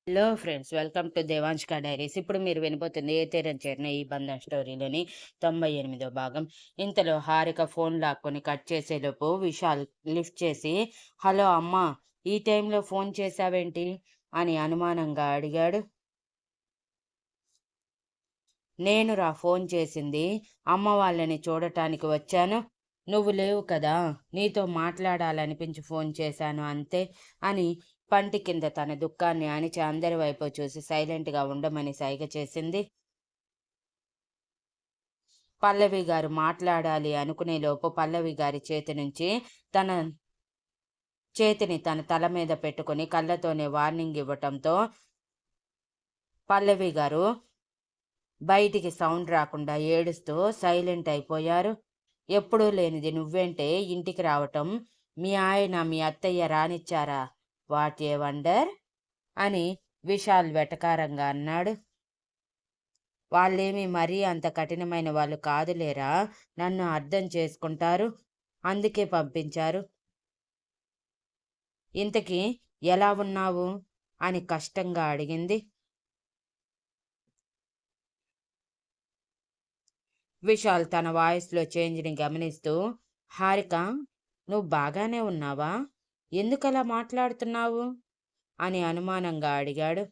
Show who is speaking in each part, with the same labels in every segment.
Speaker 1: Hello friends, welcome to Devanshka diaries. ఇప్పుడు మీరు వినబోతుంది ఏ తీరం చేరిన ఈ బంధం స్టోరీలోని 98వ భాగం. ఇంతలో హారిక ఫోన్ లాక్కొని కట్ చేసేలోపు విశాల్ లిఫ్ట్ చేసి, హలో అమ్మా, ఈ టైంలో ఫోన్ చేశావేంటి అని అనుమానంగా అడిగాడు. నేనురా ఫోన్ చేసింది, అమ్మ వాళ్ళని చూడటానికి వచ్చాను. నువ్వు లేవు కదా, నీతో మాట్లాడాలనిపించి ఫోన్ చేశాను అంతే అని పంటి కింద తన దుఃఖాన్ని అణిచి అందరి వైపు చూసి సైలెంట్గా ఉండమని సైగ చేసింది. పల్లవి గారు మాట్లాడాలి అనుకునేలోపు పల్లవి గారి చేతి నుంచి తన చేతిని తన తల మీద పెట్టుకుని కళ్ళతోనే వార్నింగ్ ఇవ్వటంతో పల్లవి గారు బయటికి సౌండ్ రాకుండా ఏడుస్తూ సైలెంట్ అయిపోయారు. ఎప్పుడూ లేనిది నువ్వేంటే ఇంటికి రావటం, మీ ఆయన మీ అత్తయ్య రానిచ్చారా? వాట్ ఏ వండర్ అని విశాల్ వెటకారంగా అన్నాడు. వాళ్ళేమీ మరీ అంత కఠినమైన వాళ్ళు కాదులేరా, నన్ను అర్థం చేసుకుంటారు, అందుకే పంపించారు. ఇంతకీ ఎలా ఉన్నావు అని కష్టంగా అడిగింది. విశాల్ తన వాయిస్లో చేంజ్ని గమనిస్తూ, హారిక, నువ్వు బాగానే ఉన్నావా? ఎందుకలా మాట్లాడుతున్నావు అని అనుమానంగా అడిగాడు.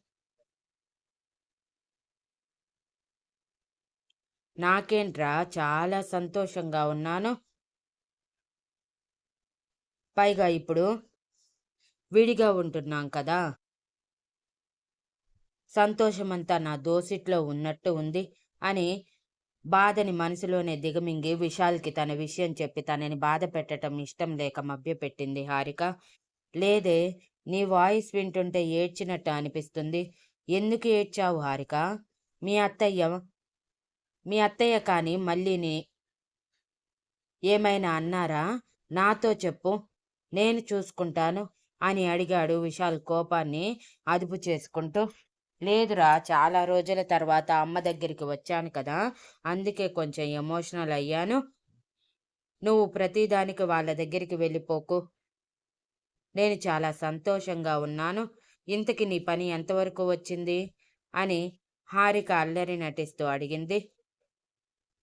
Speaker 1: నాకేంట్రా, చాలా సంతోషంగా ఉన్నాను. పైగా ఇప్పుడు విడిగా ఉంటున్నాం కదా, సంతోషమంతా నా దోసిట్లో ఉన్నట్టు ఉంది అని బాధని మనసులోనే దిగమింగి విశాల్కి తన విషయం చెప్పి తనని బాధ పెట్టడం ఇష్టం లేక మభ్యపెట్టింది హారిక. లేదే, నీ వాయిస్ వింటుంటే ఏడ్చినట్టు అనిపిస్తుంది. ఎందుకు ఏడ్చావు హారిక? మీ అత్తయ్య మీ అత్తయ్య కానీ మళ్ళీని ఏమైనా అన్నారా? నాతో చెప్పు, నేను చూసుకుంటాను అని అడిగాడు విశాల్ కోపాన్ని అదుపు చేసుకుంటూ. లేదురా, చాలా రోజుల తర్వాత అమ్మ దగ్గరికి వచ్చాను కదా, అందుకే కొంచెం ఎమోషనల్ అయ్యాను. నువ్వు ప్రతిదానికి వాళ్ళ దగ్గరికి వెళ్ళిపోకు. నేను చాలా సంతోషంగా ఉన్నాను. ఇంతకి నీ పని ఎంతవరకు వచ్చింది అని హారిక అల్లరి నటిస్తూ అడిగింది.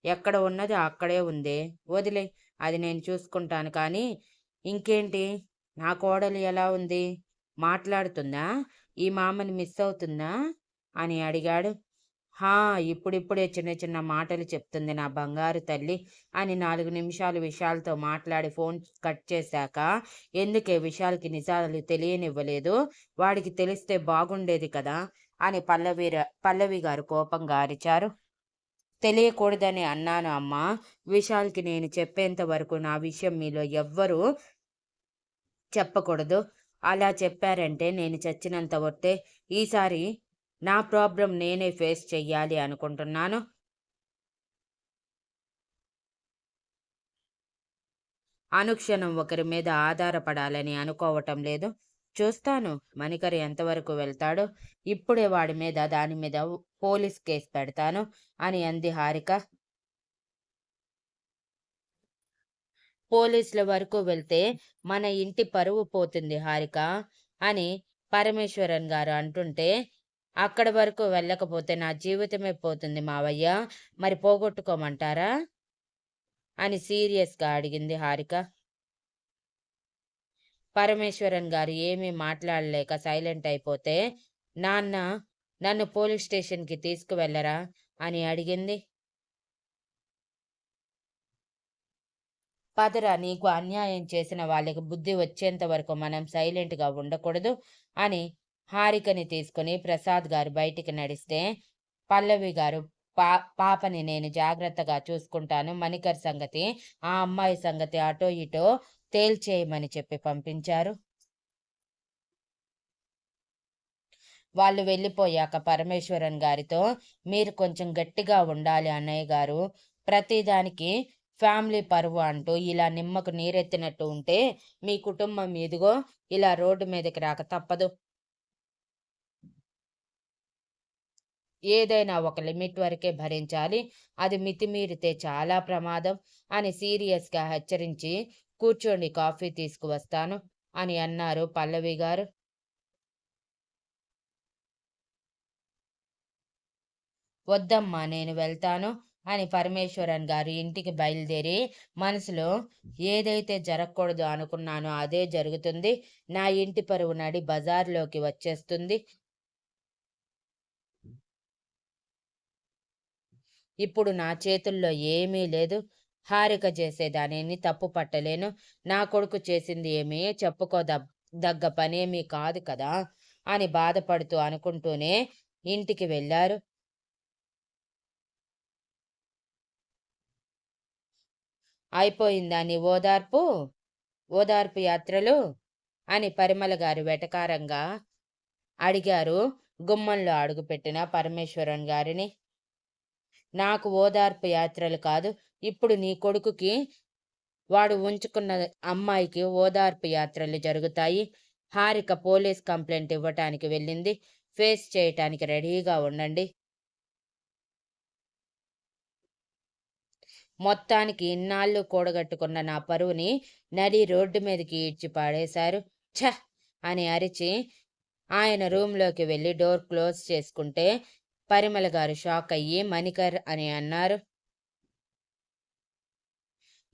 Speaker 1: ఎక్కడ ఉన్నది అక్కడే ఉందే, వదిలే, అది నేను చూసుకుంటాను. కానీ ఇంకేంటి, నా కోడలు ఎలా ఉంది? మాట్లాడుతుందా? ఈ మామని మిస్ అవుతుందా అని అడిగాడు. హా, ఇప్పుడిప్పుడే చిన్న చిన్న మాటలు చెప్తుంది నా బంగారు తల్లి అని 4 నిమిషాలు విశాల్తో మాట్లాడి ఫోన్ కట్ చేశాక, ఎందుకే విశాల్కి నిజాలు తెలియనివ్వలేదు? వాడికి తెలిస్తే బాగుండేది కదా అని పల్లవి గారు కోపంగా అరిచారు. తెలియకూడదని అన్నాను అమ్మా. విశాల్కి నేను చెప్పేంత వరకు నా విషయం మీలో ఎవ్వరూ చెప్పకూడదు. అలా చెప్పారంటే నేను చచ్చినంత ఒట్టే. ఈసారి నా ప్రాబ్లం నేనే ఫేస్ చెయ్యాలి అనుకుంటున్నాను. అనుక్షణం ఒకరి మీద ఆధారపడాలని అనుకోవటం లేదు. చూస్తాను మణికర్ ఎంతవరకు వెళ్తాడో. ఇప్పుడే వాడి మీద దాని మీద పోలీస్ కేసు పెడతాను అని అంది హారిక. పోలీసుల వరకు వెళ్తే మన ఇంటి పరువు పోతుంది హారిక అని పరమేశ్వరన్ గారు అంటుంటే, అక్కడి వరకు వెళ్ళకపోతే నా జీవితమే పోతుంది మావయ్య, మరి పోగొట్టుకోమంటారా అని సీరియస్గా అడిగింది హారిక. పరమేశ్వరన్ గారు ఏమీ మాట్లాడలేక సైలెంట్ అయిపోతే, నాన్న, నన్ను పోలీస్ స్టేషన్కి తీసుకువెళ్ళరా అని అడిగింది. పదరా, నీకు అన్యాయం చేసిన వాళ్ళకి బుద్ధి వచ్చేంత వరకు మనం సైలెంట్గా ఉండకూడదు అని హారికని తీసుకుని ప్రసాద్ గారు బయటికి నడిస్తే, పల్లవి గారు పాపని నేను జాగ్రత్తగా చూసుకుంటాను, మణికర్ సంగతి, ఆ అమ్మాయి సంగతి అటో ఇటో తేల్చేయమని చెప్పి పంపించారు. వాళ్ళు వెళ్ళిపోయాక పరమేశ్వరన్ గారితో, మీరు కొంచెం గట్టిగా ఉండాలి అన్నయ్య గారు, ప్రతిదానికి ఫ్యామిలీ పరువు అంటూ ఇలా నిమ్మకు నీరెత్తినట్టు ఉంటే మీ కుటుంబం ఇదిగో ఇలా రోడ్డు మీదకి రాక తప్పదు. ఏదైనా ఒక లిమిట్ వరకే భరించాలి, అది మితిమీరితే చాలా ప్రమాదం అని సీరియస్గా హెచ్చరించి, కూర్చోండి, కాఫీ తీసుకువస్తాను అని అన్నారు పల్లవి గారు. వద్దమ్మా నేను వెళ్తాను అని పరమేశ్వరన్ గారు ఇంటికి బయలుదేరి మనసులో ఏదైతే జరగకూడదు అనుకున్నానో అదే జరుగుతుంది. నా ఇంటి పరువు నడి బజార్లోకి వచ్చేస్తుంది. ఇప్పుడు నా చేతుల్లో ఏమీ లేదు. హారిక చేసేదానిని తప్పు పట్టలేను. నా కొడుకు చేసింది ఏమీ చెప్పుకోదగ్గ పనేమీ కాదు కదా అని బాధపడుతూ అనుకుంటూనే ఇంటికి వెళ్ళారు. అయిపోయిందా నీ ఓదార్పు యాత్రలు అని పరిమళ గారు వెటకారంగా అడిగారు గుమ్మంలో అడుగుపెట్టిన పరమేశ్వరన్ గారిని. నాకు ఓదార్పు యాత్రలు కాదు, ఇప్పుడు నీ కొడుకుకి వాడు ఉంచుకున్న అమ్మాయికి ఓదార్పు యాత్రలు జరుగుతాయి. హారిక పోలీస్ కంప్లైంట్ ఇవ్వటానికి వెళ్ళింది. ఫేస్ చేయటానికి రెడీగా ఉండండి. మొత్తానికి ఇన్నాళ్ళు కూడగట్టుకున్న నా పరువుని నడి రోడ్డు మీదకి ఈడ్చి పాడేశారు. ఛ అని అరిచి ఆయన రూంలోకి వెళ్ళి డోర్ క్లోజ్ చేసుకుంటే పరిమళ గారు షాక్ అయ్యి మణికర్ అని అన్నారు.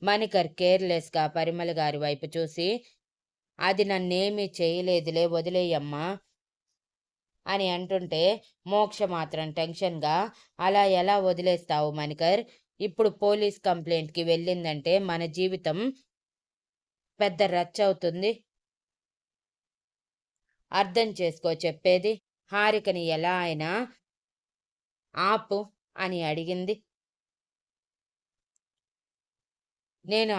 Speaker 1: మణికర్ కేర్లెస్గా పరిమళ గారి వైపు చూసి, అది నన్నేమీ చేయలేదులే, వదిలేయమ్మా అని అంటుంటే మోక్ష మాత్రం టెన్షన్గా, అలా ఎలా వదిలేస్తావు మణికర్? ఇప్పుడు పోలీస్ కంప్లైంట్కి వెళ్ళిందంటే మన జీవితం పెద్ద రచ్చ అవుతుంది. అర్థం చేసుకో చెప్పేది. హారికని ఎలా అయినా ఆపు అని అడిగింది. నేను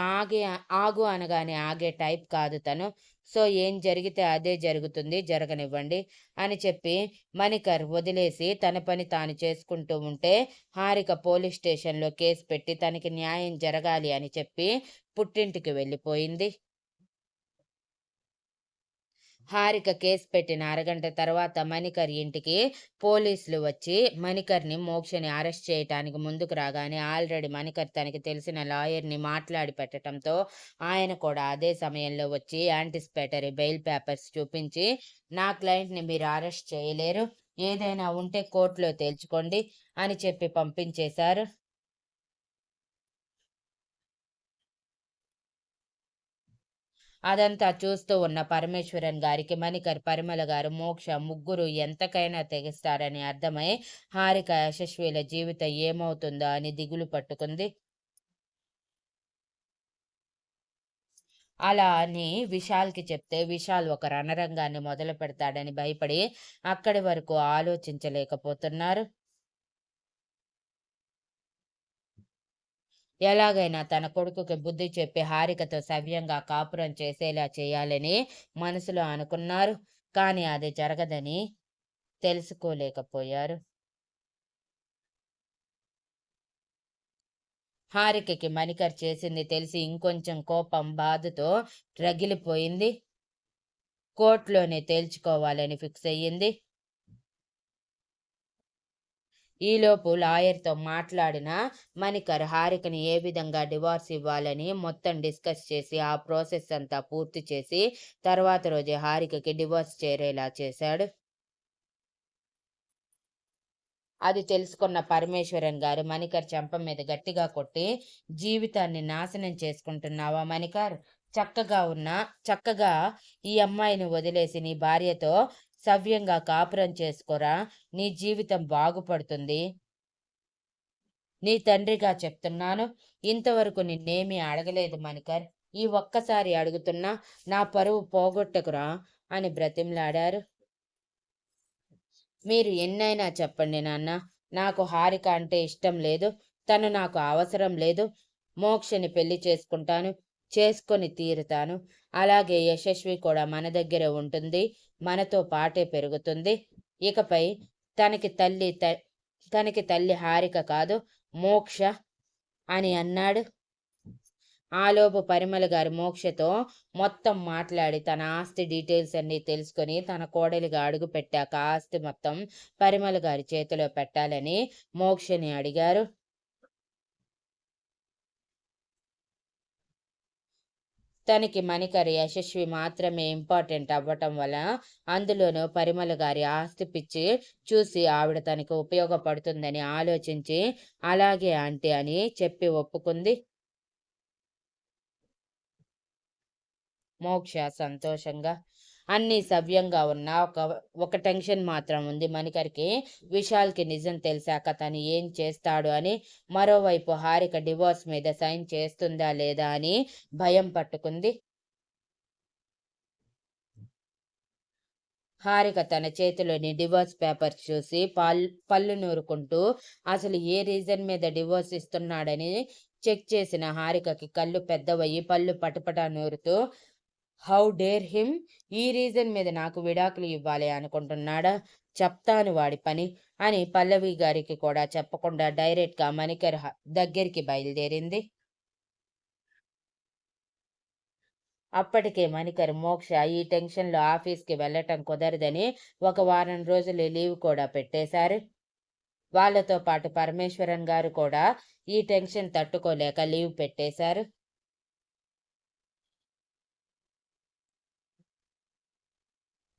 Speaker 1: ఆగు అనగానే ఆగే టైప్ కాదు తను. సో ఏం జరిగితే అదే జరుగుతుంది, జరగనివ్వండి అని చెప్పి మణికర్ వదిలేసి తన పని తాను చేసుకుంటూ ఉంటే హారిక పోలీస్ స్టేషన్లో కేసు పెట్టి తనకి న్యాయం జరగాలి అని చెప్పి పుట్టింటికి వెళ్ళిపోయింది. హారిక కేసు పెట్టిన అరగంట తర్వాత మణికర్ ఇంటికి పోలీసులు వచ్చి మణికర్ని మోక్షని అరెస్ట్ చేయటానికి ముందుకు రాగానే ఆల్రెడీ మణికర్ తనకి తెలిసిన లాయర్ని మాట్లాడి పెట్టడంతో ఆయన కూడా అదే సమయంలో వచ్చి యాంటిసిపేటరీ బెయిల్ పేపర్స్ చూపించి, నా క్లయింట్ని మీరు అరెస్ట్ చేయలేరు, ఏదైనా ఉంటే కోర్టులో తేల్చుకోండి అని చెప్పి పంపించేశారు. అదంతా చూస్తూ ఉన్న పరమేశ్వరన్ గారికి మణికర్, పరిమళ గారు, మోక్ష ముగ్గురు ఎంతకైనా తెగిస్తారని అర్థమై హారిక యశస్విల జీవితం ఏమవుతుందో అని దిగులు పట్టుకుంది. అలా అని విశాల్కి చెప్తే విశాల్ ఒక రణరంగాన్ని మొదలు పెడతాడని భయపడి అక్కడి వరకు ఆలోచించలేకపోతున్నారు. ఎలాగైనా తన కొడుకుకి బుద్ధి చెప్పి హారికతో సవ్యంగా కాపురం చేసేలా చేయాలని మనసులో అనుకున్నారు. కానీ అది జరగదని తెలుసుకోలేకపోయారు. హారికకి మణికర్ చేసింది తెలిసి ఇంకొంచెం కోపం, బాధతో రగిలిపోయింది. కోర్టులోనే తేల్చుకోవాలని ఫిక్స్ అయ్యింది. ఈలోపు లాయర్తో మాట్లాడిన మణికర్ హారికని ఏ విధంగా డివోర్స్ ఇవ్వాలని మొత్తం డిస్కస్ చేసి ఆ ప్రాసెస్ అంతా పూర్తి చేసి తర్వాత రోజే హారికకి డివోర్స్ చేరేలా చేశాడు. అది తెలుసుకున్న పరమేశ్వరన్ గారు మణికర్ చెంప మీద గట్టిగా కొట్టి, జీవితాన్ని నాశనం చేసుకుంటున్నావా మణికర్? చక్కగా ఈ అమ్మాయిని వదిలేసి నీ భార్యతో సవ్యంగా కాపురం చేసుకోరా, నీ జీవితం బాగుపడుతుంది. నీ తండ్రిగా చెప్తున్నాను, ఇంతవరకు నిన్నేమీ అడగలేదు మణికర్, ఈ ఒక్కసారి అడుగుతున్నా, నా పరువు పోగొట్టకురా అని బ్రతిమలాడారు. మీరు ఎన్నైనా చెప్పండి నాన్న, నాకు హారిక అంటే ఇష్టం లేదు, తను నాకు అవసరం లేదు. మోక్షని పెళ్లి చేసుకుంటాను, చేసుకొని తీరుతాను. అలాగే యశస్వి కూడా మన దగ్గరే ఉంటుంది, మనతో పాటే పెరుగుతుంది. ఇకపై తనకి తల్లి హారిక కాదు, మోక్ష అని అన్నాడు. ఆలోపు పరిమళ గారి మోక్షతో మొత్తం మాట్లాడి తన ఆస్తి డీటెయిల్స్ అన్నీ తెలుసుకొని తన కోడలిగా అడుగు పెట్టాక ఆస్తి మొత్తం పరిమళ గారి చేతిలో పెట్టాలని మోక్షని అడిగారు. తనకి మణికర్ యశస్వి మాత్రమే ఇంపార్టెంట్ అవ్వటం వల్ల, అందులోనూ పరిమళ గారి ఆస్తి పిచ్చి చూసి ఆవిడ తనకి ఉపయోగపడుతుందని ఆలోచించి అలాగే ఆంటీ అని చెప్పి ఒప్పుకుంది. మోక్ష సంతోషంగా. అన్నీ సవ్యంగా ఉన్నా ఒక టెన్షన్ మాత్రం ఉంది మణికర్కి. విశాల్కి నిజం తెలిసాక తను ఏం చేస్తాడు అని. మరోవైపు హారిక డివోర్స్ మీద సైన్ చేస్తుందా లేదా అని భయం పట్టుకుంది. హారిక తన చేతిలోని డివోర్స్ పేపర్స్ చూసి పళ్ళు నూరుకుంటూ అసలు ఏ రీజన్ మీద డివోర్స్ ఇస్తున్నాడని చెక్ చేసిన హారికకి కళ్ళు పెద్దవయ్యి పళ్ళు పటపటా నూరుతూ, హౌ డేర్ హిమ్, ఈ రీజన్ మీద నాకు విడాకులు ఇవ్వాలి అనుకుంటున్నాడా, చెప్తాను వాడి పని అని పల్లవి గారికి కూడా చెప్పకుండా డైరెక్ట్గా మణికర్ దగ్గరికి బయలుదేరింది. అప్పటికే మణికర్ మోక్ష ఈ టెన్షన్లో ఆఫీస్కి వెళ్ళటం కుదరదని ఒక వారం రోజులు లీవ్ కూడా పెట్టేశారు. వాళ్ళతో పాటు పరమేశ్వరన్ గారు కూడా ఈ టెన్షన్ తట్టుకోలేక లీవ్ పెట్టేశారు.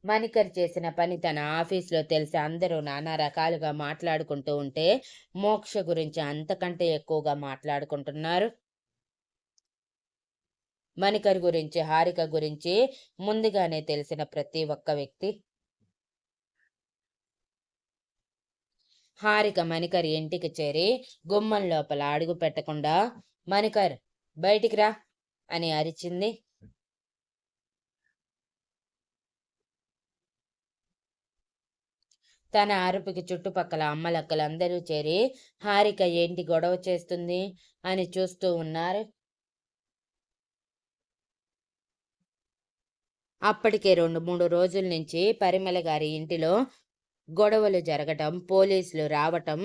Speaker 1: మణికర్ చేసిన పని తన ఆఫీస్లో తెలిసి అందరూ నానా రకాలుగా మాట్లాడుకుంటూ ఉంటే మోక్ష గురించి అంతకంటే ఎక్కువగా మాట్లాడుకుంటున్నారు. మణికర్ గురించి, హారిక గురించి ముందుగానే తెలిసిన ప్రతి ఒక్క వ్యక్తి. హారిక మణికర్ ఇంటికి చేరి గుమ్మం లోపల అడుగు పెట్టకుండా, మణికర్ బయటికి రా అని అరిచింది. తన అరుపుకి చుట్టుపక్కల అమ్మలక్కలందరూ చేరి హారిక ఏంటి గొడవ చేస్తుంది అని చూస్తూ ఉన్నారు. అప్పటికే 2-3 రోజుల నుంచి పరిమళ గారి ఇంటిలో గొడవలు జరగటం, పోలీసులు రావటం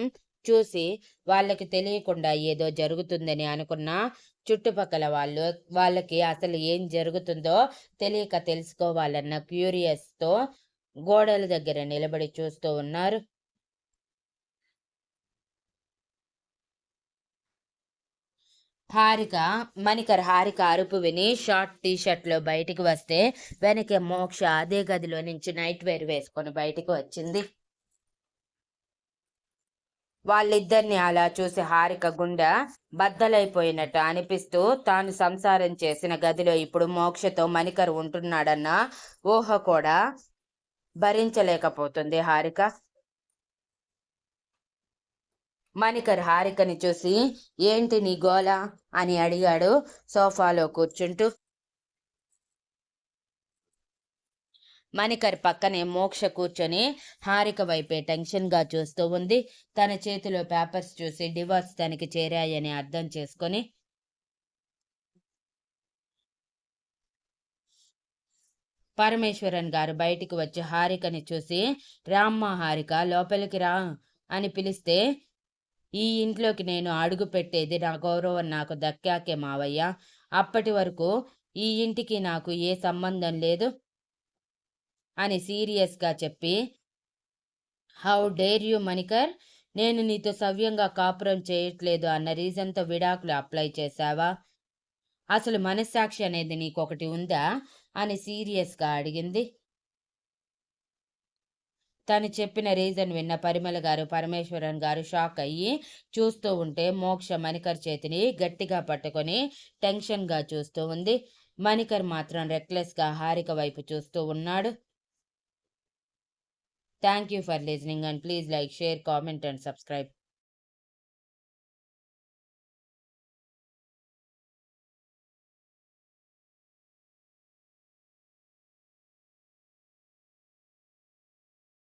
Speaker 1: చూసి వాళ్ళకి తెలియకుండా ఏదో జరుగుతుందని అనుకున్న చుట్టుపక్కల వాళ్ళకి అసలు ఏం జరుగుతుందో తెలియక తెలుసుకోవాలన్న క్యూరియస్తో గోడల దగ్గర నిలబడి చూస్తూ ఉన్నారు. మణికర్ హారిక అరుపు విని షార్ట్ టీషర్ట్లో బయటికి వస్తే వెనక మోక్ష అదే గదిలో నుంచి నైట్ వేర్ వేసుకొని బయటికి వచ్చింది. వాళ్ళిద్దరిని అలా చూసి హారిక గుండె బద్దలైపోయినట్టు అనిపిస్తూ, తాను సంసారం చేసిన గదిలో ఇప్పుడు మోక్షతో మణికర్ ఉంటున్నాడన్న ఊహ కూడా భరించలేకపోతుంది హారిక. మణికర్ హారికని చూసి ఏంటి నీ గోల అని అడిగాడు సోఫాలో కూర్చుంటూ. మణికర్ పక్కనే మోక్ష కూర్చొని హారిక వైపే టెన్షన్గా చూస్తూ ఉంది. తన చేతిలో పేపర్స్ చూసి డివోర్స్ తనకి చేరాయని అర్థం చేసుకొని, పరమేశ్వరన్ గారు బయటికి వచ్చి హారికని చూసి, రామ్మ హారిక లోపలికి రా అని పిలిస్తే, ఈ ఇంట్లోకి నేను అడుగు పెట్టేది నా గౌరవం నాకు దక్కాకే మావయ్య, అప్పటి వరకు ఈ ఇంటికి నాకు ఏ సంబంధం లేదు అని సీరియస్గా చెప్పి, హౌ డేర్ యూ మణికర్, నేను నీతో సవ్యంగా కాపురం చేయట్లేదు అన్న రీజన్తో విడాకులు అప్లై చేశావా, అసలు మనస్సాక్షి అనేది నీకొకటి ఉందా అని సీరియస్గా అడిగింది. తను చెప్పిన రీజన్ విన్న పరిమళ గారు, పరమేశ్వరన్ గారు షాక్ అయ్యి చూస్తూ ఉంటే మోక్ష మణికర్ చేతిని గట్టిగా పట్టుకొని టెన్షన్గా చూస్తూ ఉంది. మణికర్ మాత్రం రెక్లెస్గా హారిక వైపు చూస్తూ ఉన్నాడు. Thank you for listening and please like, share, comment and subscribe.